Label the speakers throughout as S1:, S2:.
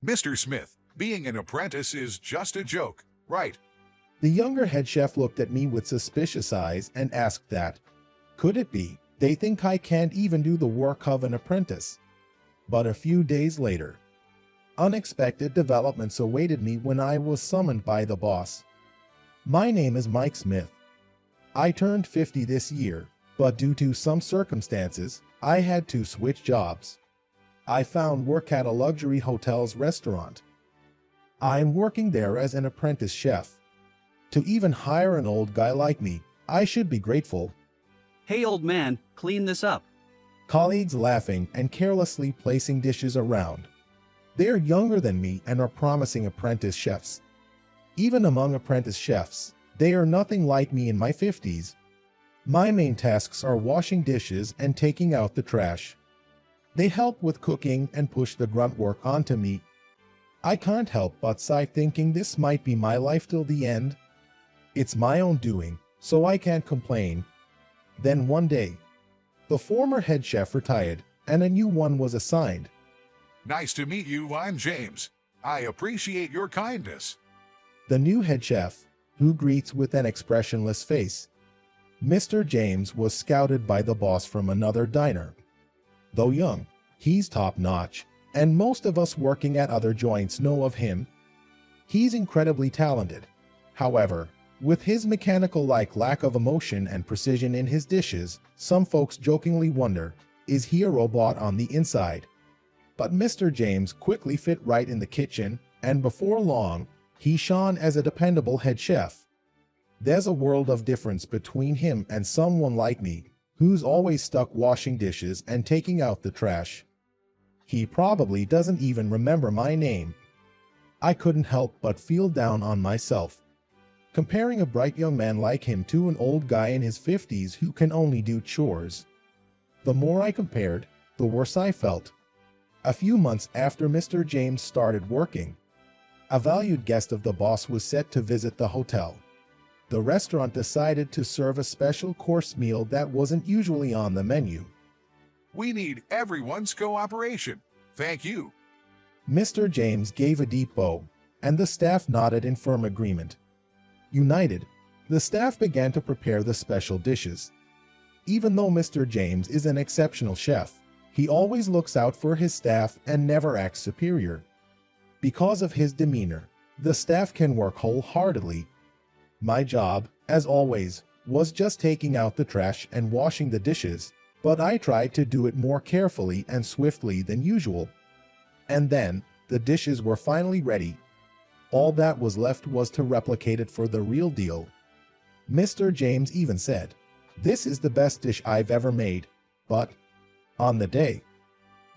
S1: Mr. Smith, being an apprentice is just a joke, right?
S2: The younger head chef looked at me with suspicious eyes and asked that. Could it be they think I can't even do the work of an apprentice? But a few days later, unexpected developments awaited me when I was summoned by the boss. My name is Mike Smith. I turned 50 this year, but due to some circumstances, I had to switch jobs. I found work at a luxury hotel's restaurant. I'm working there as an apprentice chef. To even hire an old guy like me, I should be grateful.
S3: Hey old man, clean this up.
S2: Colleagues laughing and carelessly placing dishes around. They're younger than me and are promising apprentice chefs. Even among apprentice chefs, they are nothing like me in my 50s. My main tasks are washing dishes and taking out the trash. They help with cooking and push the grunt work onto me. I can't help but sigh thinking this might be my life till the end. It's my own doing, so I can't complain. Then one day, the former head chef retired and a new one was assigned.
S1: Nice to meet you, I'm James. I appreciate your kindness.
S2: The new head chef, who greets with an expressionless face. Mr. James was scouted by the boss from another diner. Though young, he's top-notch, and most of us working at other joints know of him. He's incredibly talented. However, with his mechanical-like lack of emotion and precision in his dishes, some folks jokingly wonder, is he a robot on the inside? But Mr. James quickly fit right in the kitchen, and before long, he shone as a dependable head chef. There's a world of difference between him and someone like me, who's always stuck washing dishes and taking out the trash. He probably doesn't even remember my name. I couldn't help but feel down on myself. Comparing a bright young man like him to an old guy in his 50s who can only do chores. The more I compared, the worse I felt. A few months after Mr. James started working, a valued guest of the boss was set to visit the hotel. The restaurant decided to serve a special course meal that wasn't usually on the menu.
S1: We need everyone's cooperation. Thank you.
S2: Mr. James gave a deep bow, and the staff nodded in firm agreement. United, the staff began to prepare the special dishes. Even though Mr. James is an exceptional chef, he always looks out for his staff and never acts superior. Because of his demeanor, the staff can work wholeheartedly. My job, as always, was just taking out the trash and washing the dishes, but I tried to do it more carefully and swiftly than usual. And then, the dishes were finally ready. All that was left was to replicate it for the real deal. Mr. James even said, "This is the best dish I've ever made." But, on the day,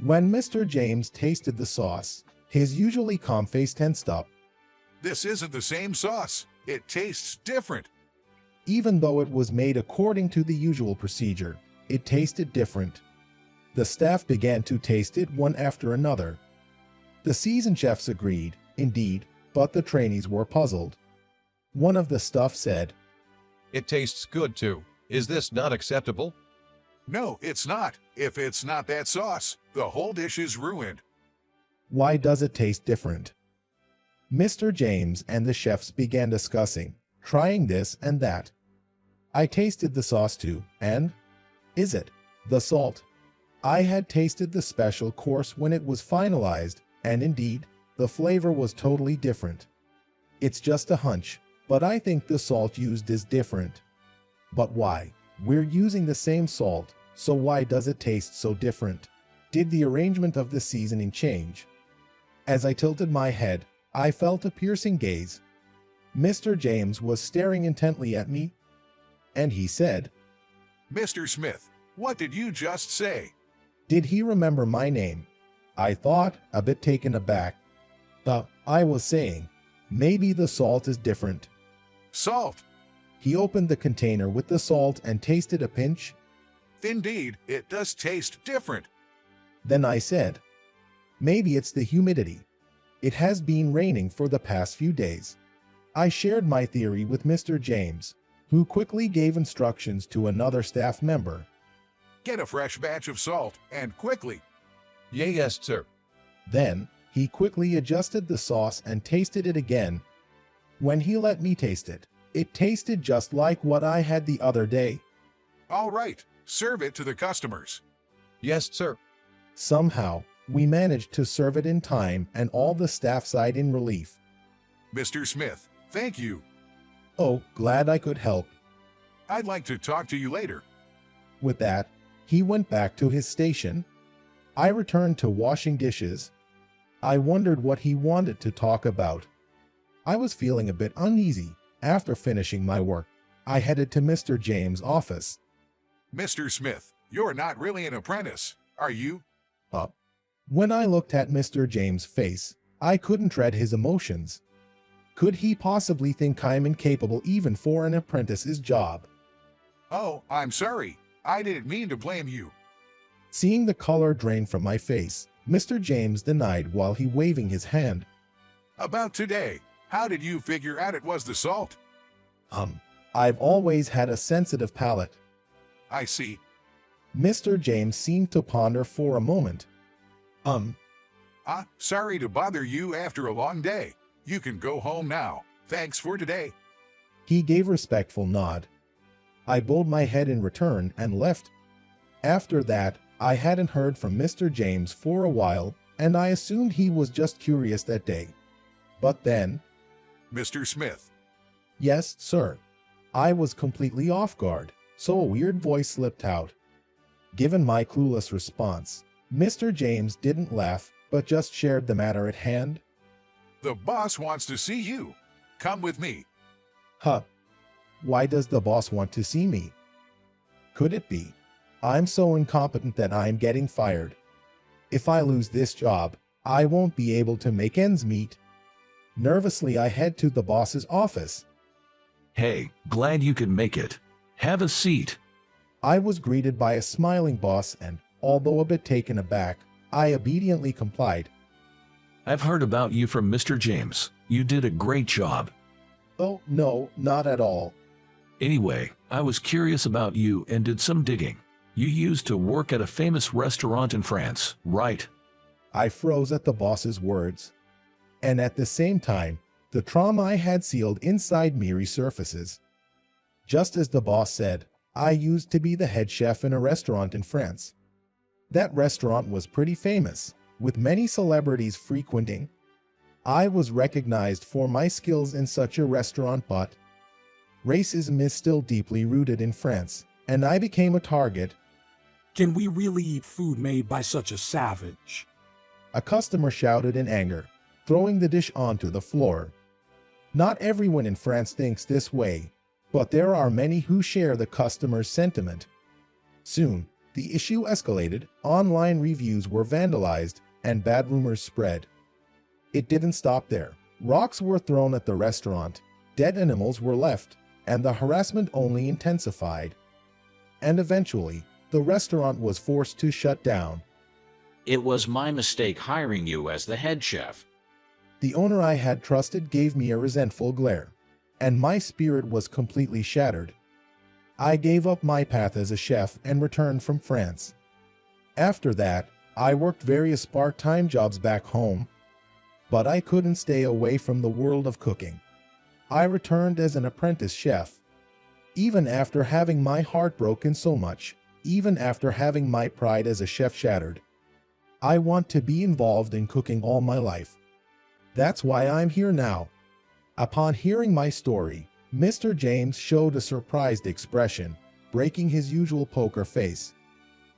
S2: when Mr. James tasted the sauce, his usually calm face tensed up.
S1: This isn't the same sauce. It tastes different.
S2: Even though it was made according to the usual procedure, it tasted different. The staff began to taste it one after another. The seasoned chefs agreed, indeed, but the trainees were puzzled. One of the staff said,
S4: "It tastes good too. Is this not acceptable?"
S1: No, it's not. If it's not that sauce, the whole dish is ruined.
S2: "Why does it taste different?" Mr. James and the chefs began discussing, trying this and that. I tasted the sauce too, and is it the salt? I had tasted the special course when it was finalized, and indeed, the flavor was totally different. It's just a hunch, but I think the salt used is different. But why? We're using the same salt, so why does it taste so different? Did the arrangement of the seasoning change? As I tilted my head, I felt a piercing gaze. Mr. James was staring intently at me, and he said,
S1: Mr. Smith, what did you just say?
S2: Did he remember my name? I thought, a bit taken aback. I was saying, maybe the salt is different.
S1: Salt?
S2: He opened the container with the salt and tasted a pinch.
S1: Indeed, it does taste different.
S2: Then I said, maybe it's the humidity. It has been raining for the past few days. I shared my theory with Mr. James, who quickly gave instructions to another staff member.
S1: Get a fresh batch of salt, and quickly.
S4: Yes, sir.
S2: Then, He quickly adjusted the sauce and tasted it again. When he let me taste it, it tasted just like what I had the other day.
S1: All right, serve it to the customers.
S4: Yes, sir.
S2: Somehow, we managed to serve it in time and all the staff sighed in relief.
S1: Mr. Smith, thank you.
S2: Oh, glad I could help.
S1: I'd like to talk to you later.
S2: With that, he went back to his station. I returned to washing dishes. I wondered what he wanted to talk about. I was feeling a bit uneasy. After finishing my work, I headed to Mr. James' office.
S1: Mr. Smith, you're not really an apprentice, are you?
S2: When I looked at Mr. James' face, I couldn't read his emotions. Could he possibly think I'm incapable even for an apprentice's job?
S1: Oh, I'm sorry. I didn't mean to blame you.
S2: Seeing the color drain from my face, Mr. James denied while he waving his hand.
S1: About today, how did you figure out it was the salt?
S2: I've always had a sensitive palate.
S1: I see.
S2: Mr. James seemed to ponder for a moment.
S1: Sorry to bother you after a long day. You can go home now. Thanks for today.
S2: He gave a respectful nod. I bowed my head in return and left. After that, I hadn't heard from Mr. James for a while, and I assumed he was just curious that day. But then,
S1: Mr. Smith,
S2: yes, sir. I was completely off guard, so a weird voice slipped out. Given my clueless response, Mr. James didn't laugh, but just shared the matter at hand.
S1: the boss wants to see you. Come with me.
S2: Huh. Why does the boss want to see me? Could it be I'm so incompetent that I'm getting fired? If I lose this job, I won't be able to make ends meet. Nervously, I head to the boss's office.
S5: Hey, glad you could make it. Have a seat.
S2: I was greeted by a smiling boss and, although a bit taken aback, I obediently complied.
S5: I've heard about you from Mr. James. You did a great job.
S2: Oh, no, not at all.
S5: Anyway, I was curious about you and did some digging. You used to work at a famous restaurant in France, right?
S2: I froze at the boss's words. And at the same time, the trauma I had sealed inside me resurfaces. Just as the boss said, I used to be the head chef in a restaurant in France. That restaurant was pretty famous, with many celebrities frequenting. I was recognized for my skills in such a restaurant, but racism is still deeply rooted in France, and I became a target.
S6: Can we really eat food made by such a savage?
S2: A customer shouted in anger, throwing the dish onto the floor. Not everyone in France thinks this way, but there are many who share the customer's sentiment. Soon, the issue escalated, online reviews were vandalized, and bad rumors spread. It didn't stop there. Rocks were thrown at the restaurant, dead animals were left, and the harassment only intensified. And eventually, the restaurant was forced to shut down.
S7: It was my mistake hiring you as the head chef.
S2: The owner I had trusted gave me a resentful glare, and my spirit was completely shattered. I gave up my path as a chef and returned from France. After that, I worked various part-time jobs back home, but I couldn't stay away from the world of cooking. I returned as an apprentice chef. Even after having my heart broken so much, even after having my pride as a chef shattered, I want to be involved in cooking all my life. That's why I'm here now. Upon hearing my story, Mr. James showed a surprised expression, breaking his usual poker face.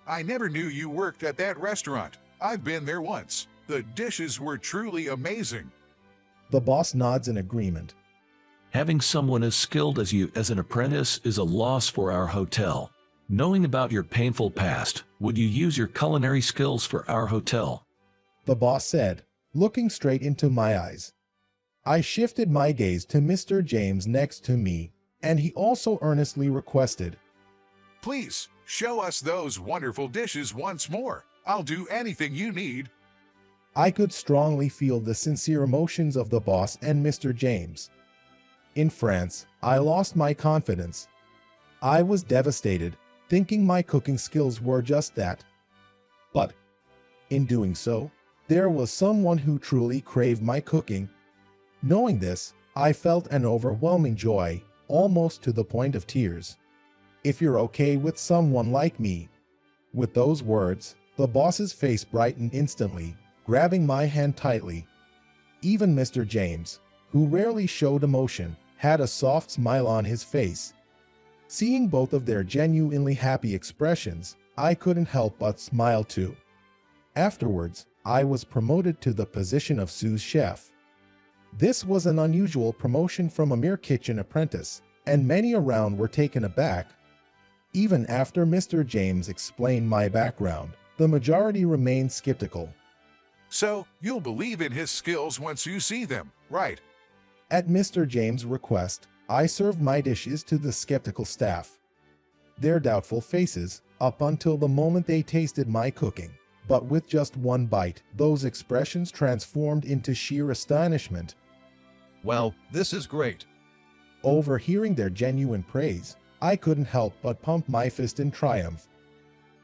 S1: I never knew you worked at that restaurant. I've been there once. The dishes were truly amazing.
S2: The boss nods in agreement.
S5: Having someone as skilled as you as an apprentice is a loss for our hotel. Knowing about your painful past, would you use your culinary skills for our hotel?
S2: The boss said, looking straight into my eyes. I shifted my gaze to Mr. James next to me, and he also earnestly requested,
S1: Please, show us those wonderful dishes once more. I'll do anything you need.
S2: I could strongly feel the sincere emotions of the boss and Mr. James. In France, I lost my confidence. I was devastated, thinking my cooking skills were just that. But, in doing so, there was someone who truly craved my cooking. Knowing this, I felt an overwhelming joy, almost to the point of tears. If you're okay with someone like me. With those words, the boss's face brightened instantly, grabbing my hand tightly. Even Mr. James, who rarely showed emotion, had a soft smile on his face. Seeing both of their genuinely happy expressions, I couldn't help but smile too. Afterwards, I was promoted to the position of sous chef. This was an unusual promotion from a mere kitchen apprentice, and many around were taken aback. Even after Mr. James explained my background, the majority remained skeptical.
S1: So, you'll believe in his skills once you see them, right?
S2: At Mr. James' request, I served my dishes to the skeptical staff. Their doubtful faces, up until the moment they tasted my cooking, but with just one bite, those expressions transformed into sheer astonishment.
S4: Wow, this is great.
S2: Overhearing their genuine praise, I couldn't help but pump my fist in triumph.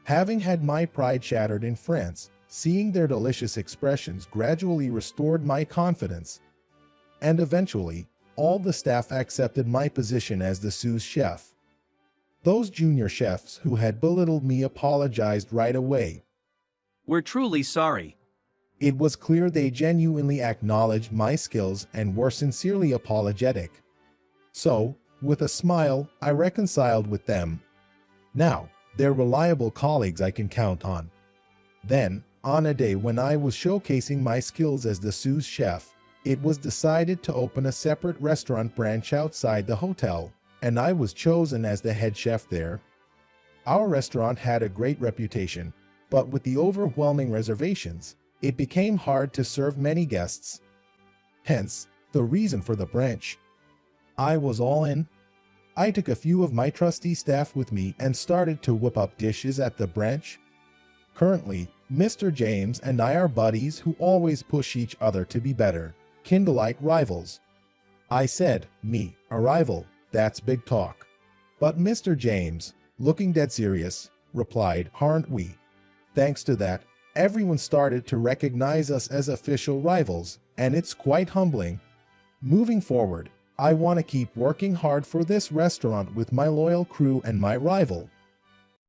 S2: Having had my pride shattered in France, seeing their delicious expressions gradually restored my confidence. And eventually, all the staff accepted my position as the sous chef. Those junior chefs who had belittled me apologized right away.
S3: We're truly sorry.
S2: It was clear they genuinely acknowledged my skills and were sincerely apologetic. So, with a smile, I reconciled with them. Now, they're reliable colleagues I can count on. Then, on a day when I was showcasing my skills as the sous chef, it was decided to open a separate restaurant branch outside the hotel, and I was chosen as the head chef there. Our restaurant had a great reputation, but with the overwhelming reservations, it became hard to serve many guests. Hence, the reason for the branch. I was all in. I took a few of my trusty staff with me and started to whip up dishes at the branch. Currently, Mr. James and I are buddies who always push each other to be better, kindle like rivals. I said, me, a rival, that's big talk. But Mr. James, looking dead serious, replied, aren't we? Thanks to that, everyone started to recognize us as official rivals, and it's quite humbling. Moving forward, I want to keep working hard for this restaurant with my loyal crew and my rival,